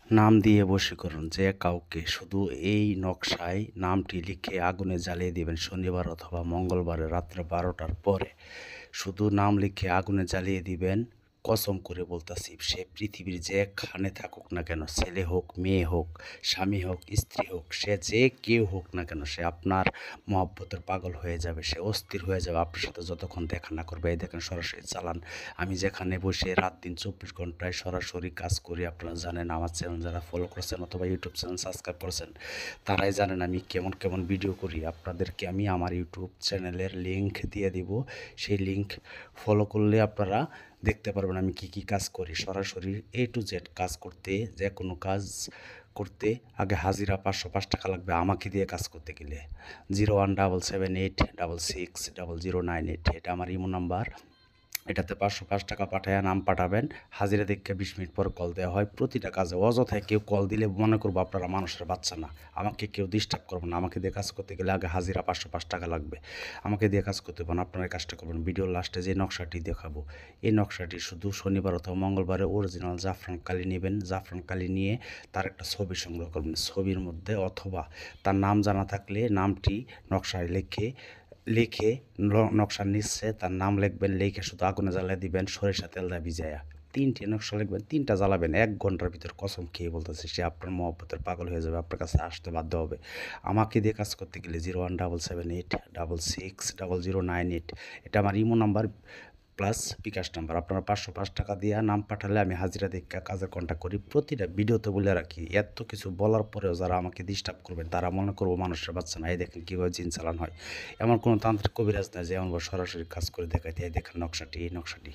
নাম দিয়ে বশীকরণ। যে কাউকে শুধু এই নকশায় নামটি লিখে আগুনে জ্বালিয়ে দিবেন শনিবার অথবা মঙ্গলবারে রাত্রে 12টার পরে। শুধু নাম লিখে আগুনে জ্বালিয়ে দিবেন। কসম করে বলতাছি, সে পৃথিবীর যেখানে থাকুক না কেন, ছেলে হোক, মেয়ে হোক, স্বামী হোক, স্ত্রী হোক, সে যে কেউ হোক না কেন, সে আপনার মহব্বতের পাগল হয়ে যাবে, সে অস্থির হয়ে যাবে আপনার সাথে যতক্ষণ দেখা না করবে। এই দেখেন সরাসরি চালান। আমি যেখানে বসে রাত দিন 24 ঘন্টায় সরাসরি কাজ করি, আপনারা জানেন। আমার চ্যানেল যারা ফলো করছেন অথবা ইউটিউব চ্যানেল সাবস্ক্রাইব করছেন, তারাই জানেন আমি কেমন কেমন ভিডিও করি। আপনাদেরকে আমি আমার ইউটিউব চ্যানেলের লিঙ্ক দিয়ে দিব। সেই লিঙ্ক ফলো করলে আপনারা দেখতে পারবেন আমি কি কি কাজ করি। সরাসরি A to Z কাজ করতে, যে কোনো কাজ করতে আগে হাজিরা 505 টাকা লাগবে আমাকে দিয়ে কাজ করতে গেলে। 01778660098, এটা আমার ইমো নাম্বার। এটাতে 505 টাকা পাঠায় নাম পাঠাবেন। হাজিরা দেখে 20 মিনিট পর কল দেওয়া হয় প্রতিটা কাজে। অযথায় কেউ কল দিলে মনে করবো আপনারা মানুষের বাচ্চা না। আমাকে কেউ ডিস্টার্ব করবেন না। আমাকে দিয়ে কাজ করতে গেলে আগে হাজিরা 505 টাকা লাগবে। আমাকে দিয়ে কাজ করতে পারেন। আপনারা কাজটা করবেন। ভিডিওর লাস্টে যে নকশাটি দেখাবো, এই নকশাটি শুধু শনিবার অথবা মঙ্গলবারে অরিজিনাল জাফরান কালি নেবেন। জাফরান কালি নিয়ে তার একটা ছবি সংগ্রহ করবেন। ছবির মধ্যে অথবা তার নাম জানা থাকলে নামটি নকশায় লিখে নকশার নিচে তার নাম লিখবেন। লিখে শুধু আগুনে জ্বালিয়ে দিবেন সরিষা তেল দিয়ে ভিজাইয়া। 3টে নকশা লিখবেন, 3টা জ্বালাবেন। 1 ঘন্টার ভিতর কসম খেয়ে বলতেছে, সে আপনার মহব্বতের পাগল হয়ে যাবে, আপনার কাছে আসতে বাধ্য হবে। আমাকে দিয়ে কাজ করতে গেলে 01778660098, এটা আমার ইমো নাম্বার প্লাস বিকাশ নাম্বার। আপনারা 505 টাকা দিয়ে নাম পাঠালে আমি হাজিরা দেখে কাজের কন্ট্যাক্ট করি। প্রতিটা ভিডিওতে বলে রাখি, এত কিছু বলার পরেও যারা আমাকে ডিস্টার্ব করবেন তারা মনে করবো মানুষের বাচ্চা না। এই দেখেন কীভাবে জিন চালান হয়। এমন কোনো তান্ত্রিক কবিরাজ নাই যে এমন সরাসরি কাজ করে দেখাইতে। এই দেখেন নকশাটি, এই নকশাটি।